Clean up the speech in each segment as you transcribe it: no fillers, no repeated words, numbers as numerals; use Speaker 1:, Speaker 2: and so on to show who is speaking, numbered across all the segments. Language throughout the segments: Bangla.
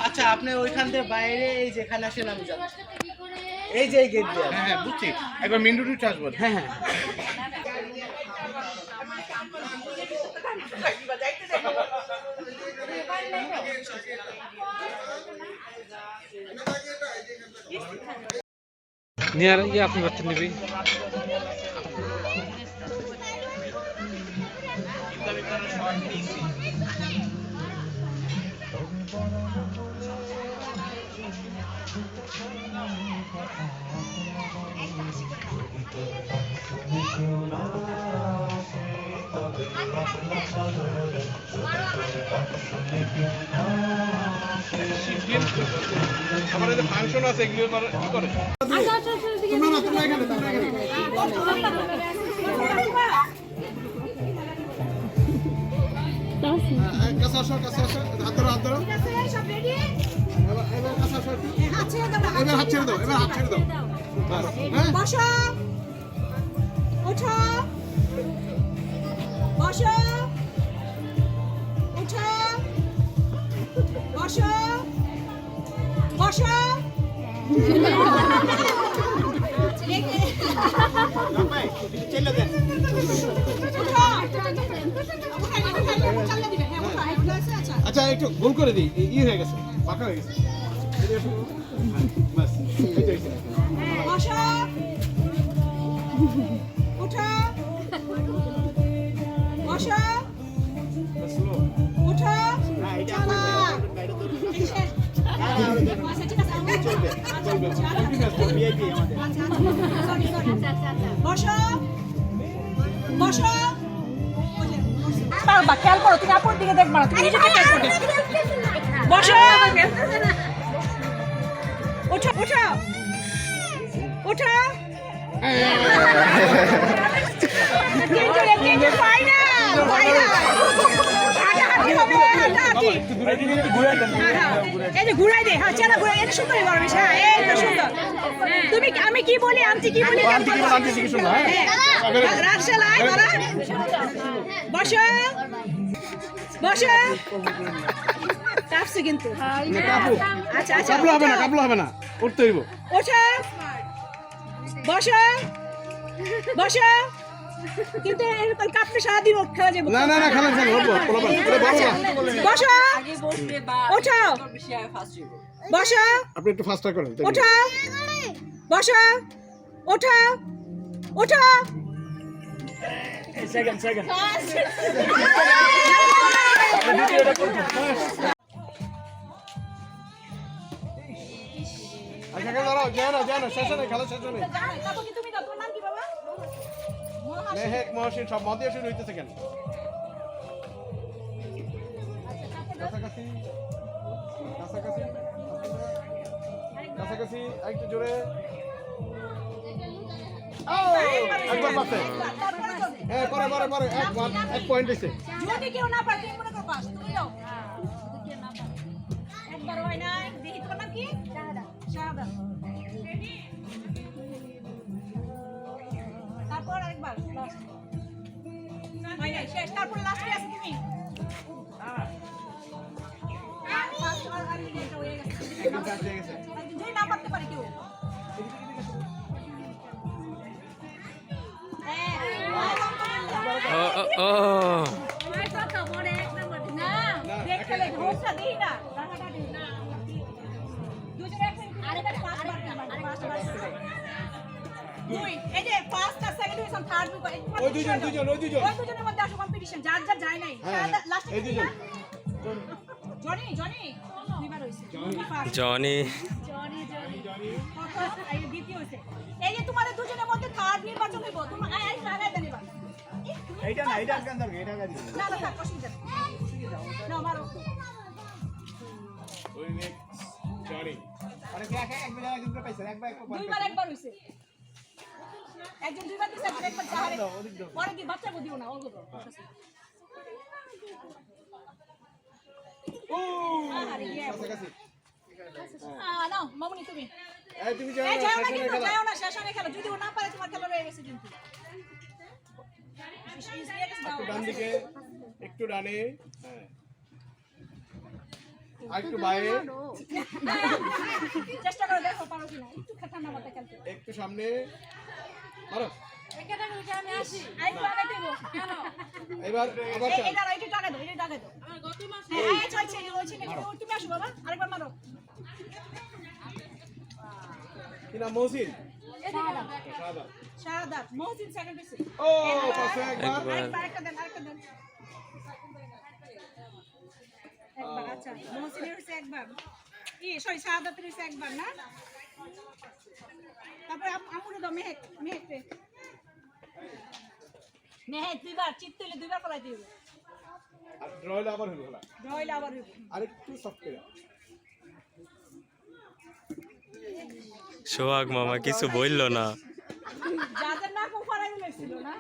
Speaker 1: আচ্ছা আপনি ওইখান থেকে বাইরে এই যেখানে আসেন আমি জানি এই যে গেট দিয়ে হ্যাঁ হ্যাঁ বুঝছি একবার মেন রোডে আসবো হ্যাঁ হ্যাঁ
Speaker 2: নিয়ে ইয়ে আপনি বাচ্চা নিবি
Speaker 3: আমাদের যে ফাংশন আছে এগুলো কি করে এবার হাত ছেড়ে দাও
Speaker 4: বসো ওঠো বসো ওঠো বসো বসো
Speaker 3: আচ্ছা একটু গোল করে দিই ইয়ে হয়ে গেছে পাকা হয়ে গেছে
Speaker 4: বসো ওঠো বসো ওঠো বসো বসো পারবা খেয়াল করো তুমি আপুর দিকে দেখবা না তুমি নিজেকে খেয়াল করবে বসো ওঠো ওঠো ওঠো ঘুরাই দে হ্যাঁ চলো ঘুরাই এটা সুন্দর গরমেশ হ্যাঁ এই তো সুন্দর তুমি আমি কি বলি আন্টি কি বলি রাখছালাই ধরা বসো বসো কাঁপছে কিন্তু আচ্ছা আচ্ছা
Speaker 3: কাবলো হবে না উঠতে হইব
Speaker 4: ওঠো বসো বসো কিন্তু এরকম কাঁপলে সারাদিন খেলা যাবে
Speaker 3: না না না খেলা
Speaker 4: বসো ওঠো বসো
Speaker 3: আপনি একটু ফাস্টার করেন
Speaker 4: ওঠো বসো ওঠো ওঠো
Speaker 1: সেকেন্ড
Speaker 3: আচ্ছা দাঁড়াও জানো শেষ নেই খেলা শেষ নেই
Speaker 4: তুমি দাও তোমার নাম কি বাবা
Speaker 3: মেহেক মহসিন সব মদিয়া শুরু হইতেছে কেন কাছাকাছি একটু জোরে একবার পাশে হ্যাঁ পরে এক পয়েন্ট দিছে
Speaker 4: যদি কেউ না পারে তুমি মনে করো পাস তুমি দাও একবার হয় না দেখি তোমার নাম কি শাহাদা তারপর আরেকবার লাস্ট হয় না শেষ তারপর লাস্টে আছে তুমি যদি না পারতে পারে কেউ দুজনের মধ্যে আসো কম্পিটিশন যার যার যায় নাই লাস্টে জনি জনি দুইবার হইছে
Speaker 2: জনি
Speaker 4: দ্বিতীয় হইছে এই যে তোমাদের দুজনের মধ্যে থার্ড নির্বাচন হইব তুমি আই আই লাগাই দেবা তুমি
Speaker 3: এইটা না, এটা আনকান দরকার, এটা গাড়ি।
Speaker 4: না না থাক অসুবিধা নেই না মারো
Speaker 3: ওই নেক্সট জনি। আরে কি একবার একজন পাইছে, একবার
Speaker 4: দুইবার হইছে একজন দুইবার দিছে একবার চাহারে পরে কি বাচ্চাকে দিও না ওগো
Speaker 3: ও
Speaker 4: আরে ইয়ে
Speaker 3: কাছাকাছি।
Speaker 4: না মামুনি তুমি
Speaker 3: এই তুমি যাও
Speaker 4: এই
Speaker 3: না,
Speaker 4: যাও না
Speaker 3: শাসনের
Speaker 4: কিন্তু
Speaker 3: খেলা।
Speaker 4: যাও না শাসনে খেলো যদি ও না পারে তোমার খেলা রয়ে গেছে কিন্তু
Speaker 3: একটু ডান দিকে, একটু ডানে, হ্যাঁ। আর একটু বাইরে,
Speaker 4: চেষ্টা করে দেখো পারো কিনা একটু ঠান্ডা মাথা খেলতে
Speaker 3: একটু সামনে, মারো।
Speaker 4: এখানে রুজা আমি আসি আইবা আগে দেবো কেন
Speaker 3: এবার আবার চাল।
Speaker 4: এটা রাইটে টাকা দাও এটা টাকা দাও আমার গত মাসে এই চলছে ওইছে তুমি আসো বাবা আরেকবার মারো
Speaker 3: কি নাম মহসিন?
Speaker 4: শাহাদাত
Speaker 3: শাহাদাত।
Speaker 4: শাহাদাত মহসিন সেকেন্ড পিসে
Speaker 3: ও পাশে একবার।
Speaker 4: আরেকটা দেন একবার আচ্ছা মহসিনের হইছে একবার কি সরি শাহাদাতের হইছে একবার না তারপর আমুরে দাও মেহেক দুইবার চিত তুলে দুইবার পলাই দিও
Speaker 3: আর ড্রয়লে আবার হলো খেলা।
Speaker 4: রইলে আবার হইব
Speaker 3: আরেকটু সফট করে।
Speaker 2: সোহাগ মামা কিছু বললো না।
Speaker 4: যাদের না কো পলাই দিছিল না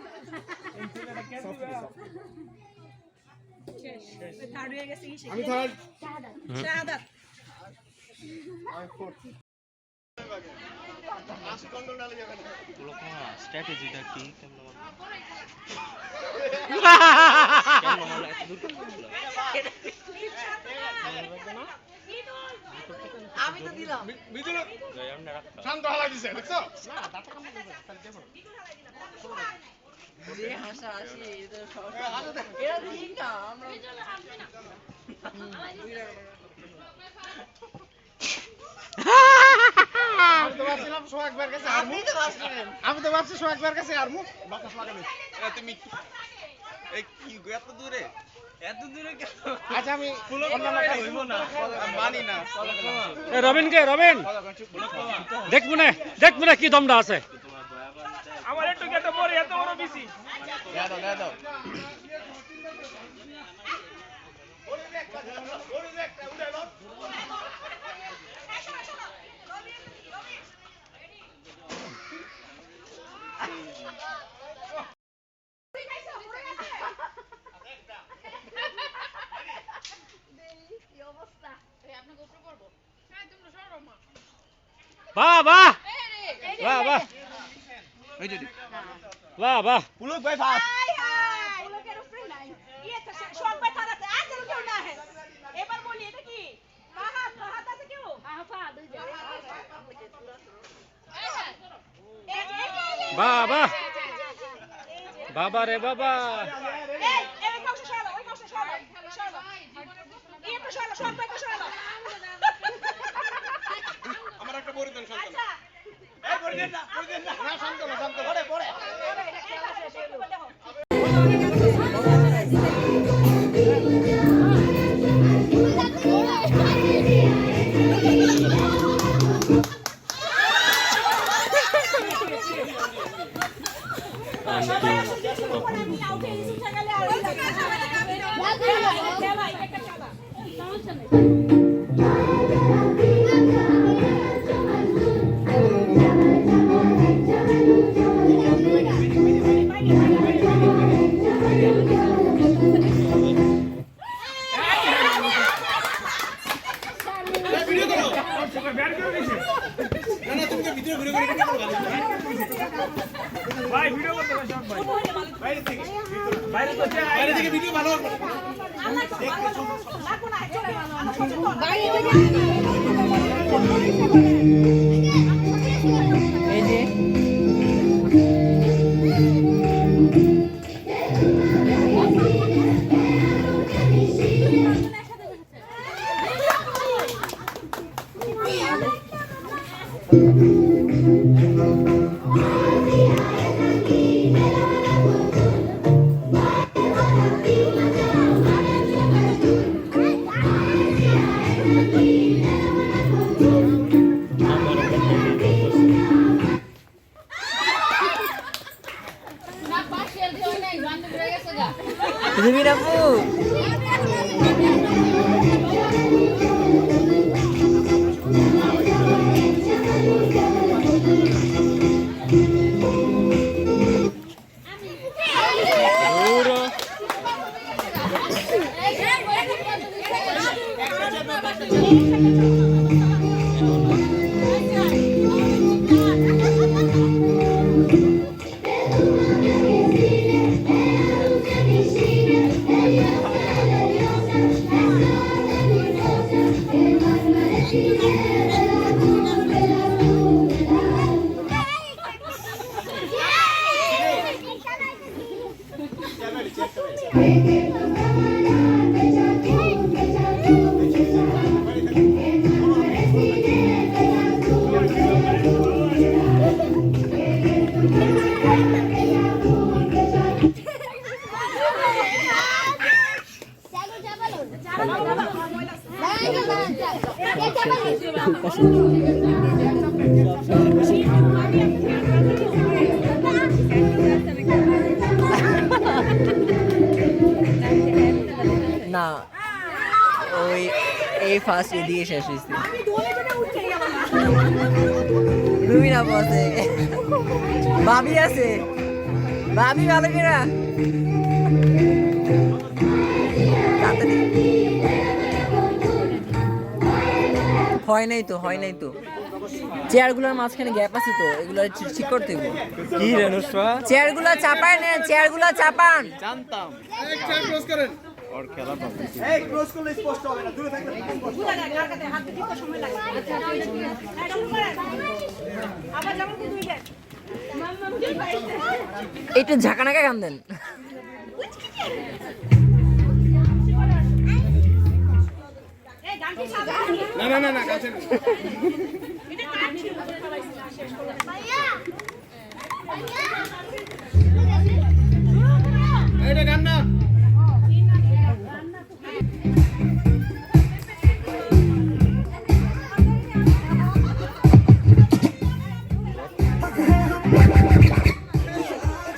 Speaker 4: শেষ থার্ড হয়ে গেছে কি
Speaker 3: আমি থার্ড।
Speaker 4: শাহাদাত
Speaker 3: আমি ফোর্থ।
Speaker 2: স্ট্র্যাটেজিটা কি
Speaker 4: আমি তো দিলাম
Speaker 3: মিদুল শান্ত হলা দিছে, দেখছো?
Speaker 5: যে হাসা হাসি এটা এটা ঠিক না আমরা
Speaker 3: আমি তো ভাবছিলাম সোহাগ ভাইয়ের কাছে আর
Speaker 5: আপনি তো বাসলেন
Speaker 3: আমি তো ভাবছি সোহাগ ভাইয়ের কাছে আর মুখ বাতাস লাগানো।
Speaker 1: তুমি এই কি এত দূরে কেন?
Speaker 3: আচ্ছা আমি অন্যান্য কাজ
Speaker 1: হইব না মানি না।
Speaker 2: রবিন কে রবিন দেখবো না কি দমটা আছে।
Speaker 1: দাও
Speaker 2: বাহ বাহ বাহ বাহ
Speaker 1: ওই যে
Speaker 2: বাহ বাহ
Speaker 1: পুলক ভাই ফাস্ট।
Speaker 4: পুলকের উপরে নাই ইয়ে তো শোক ভাই তারা আছে আর কেউ না है এবার বলি এটা কি ফাহাদ আছে কেউ ফাহাদ ওই যে
Speaker 2: বাহ বাহ বাবা রে বাবা
Speaker 4: এই কাউকে সরালো ওই কাউকে সরালো ইয়ে তো সরালো শোক ভাই সরালো
Speaker 3: আমার একটা পরিধান শান্ত।
Speaker 4: আচ্ছা
Speaker 3: এই পরিধান না শান্ত পড়ে বাইরে থেকে ভিডিও ভালো হবে।
Speaker 5: রুবিন আপু না ওই এই ফার্স্ট এদিকে শেষ হয়েছে রুবিন আপু আছে ভাবি আছে ভাবি ভালো কিনা তাড়াতাড়ি হয় নাই তো চেয়ারগুলোর মাঝখানে গ্যাপ আছে তো এগুলো ঠিক করতে হবে
Speaker 2: কি রে নুসরা
Speaker 5: চেয়ারগুলো চাপায় না চেয়ারগুলো চাপান
Speaker 1: জানতাম
Speaker 3: এই চেয়ার ক্লোজ করেন
Speaker 1: ওর খেলা পাবে
Speaker 3: এই ক্লোজ করলে স্পষ্ট হবে না দূরে থাকলে
Speaker 5: একটু ঝাঁকানাকা গান দেন
Speaker 3: না কাছে এটা গান না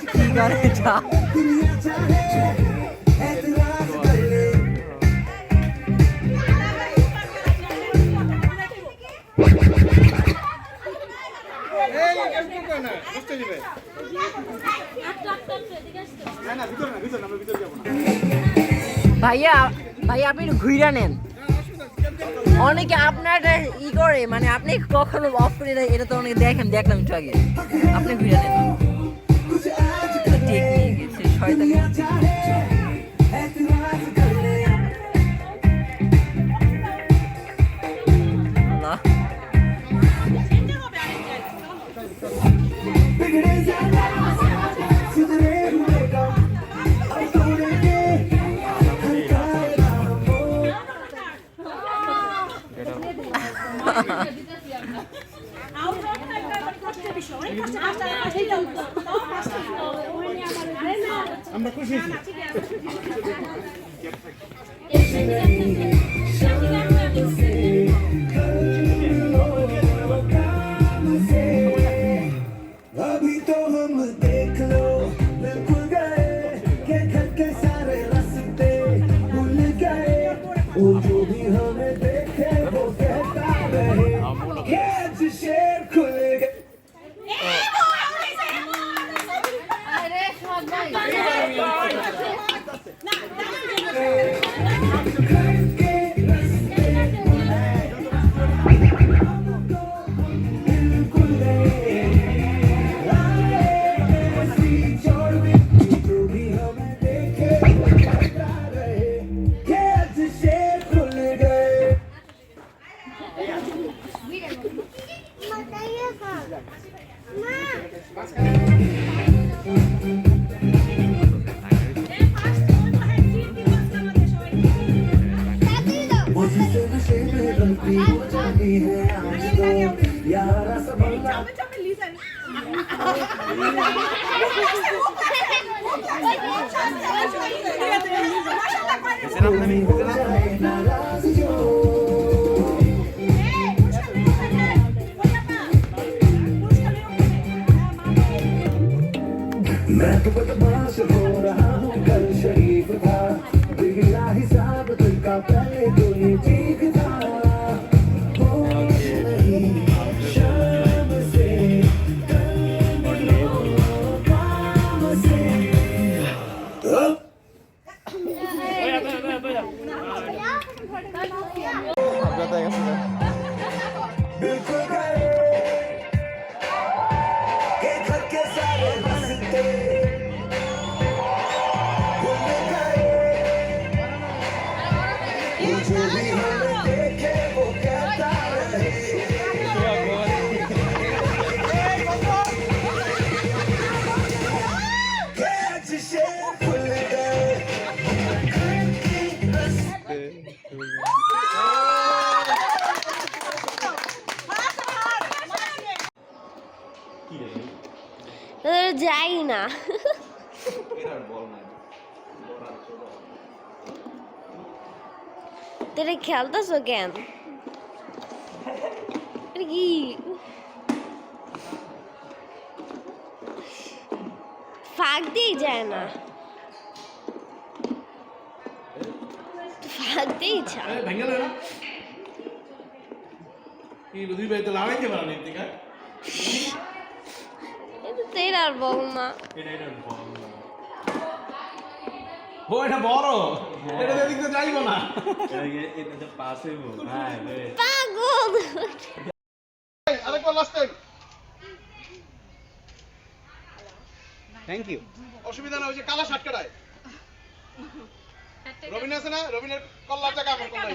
Speaker 5: কি গান এটা ভাইয়া ভাইয়া আপনি একটু ঘুরে নেন অনেকে আপনার ই করে মানে আপনি কখনো অফ করে দেয় এটা তো অনেকে দেখলাম একটু আগে আপনি ঘুরে নেন টেকনিক শয়তানি আল্লাহ
Speaker 3: আমরা খুশি
Speaker 6: अभी तो हम देख लो बिल्कुल गए के घर के सारे रास्ते भूल गए वो जो भी हमें देखे वो कहता रहे कि आज शेर खुल गए मैं तो बदमाश हो रहा हूँ कल शरीफ था बिगड़ा हिसाब दिल का पहले तो ये ठीक था हो नहीं शाम से कल मिलो काम से बिल्कुल गए के घर के सारे रास्ते भूल गए वो जो भी हमें देखे वो कहता रहे के शीशे खुल गए
Speaker 7: যাই না তোরা খেলতেছো কেন এটা কি ফাঁক দিয়ে যায় না ফাঁক দিয়ে যায়
Speaker 3: ভেঙে না কি দুই ভাই তো লাগাইতে পারেন এর থেকে
Speaker 7: তেরার বল না
Speaker 3: ও এটা বড় এটা এদিক তো যাইবো না
Speaker 7: পাগল
Speaker 3: আরেকবার লাস্ট টাইম
Speaker 1: থ্যাংক ইউ
Speaker 3: অসুবিধা না ওই যে কালা শার্ট কাটায় রবিন আছে না রবিনের কল্লার জায়গা আমার কল্লা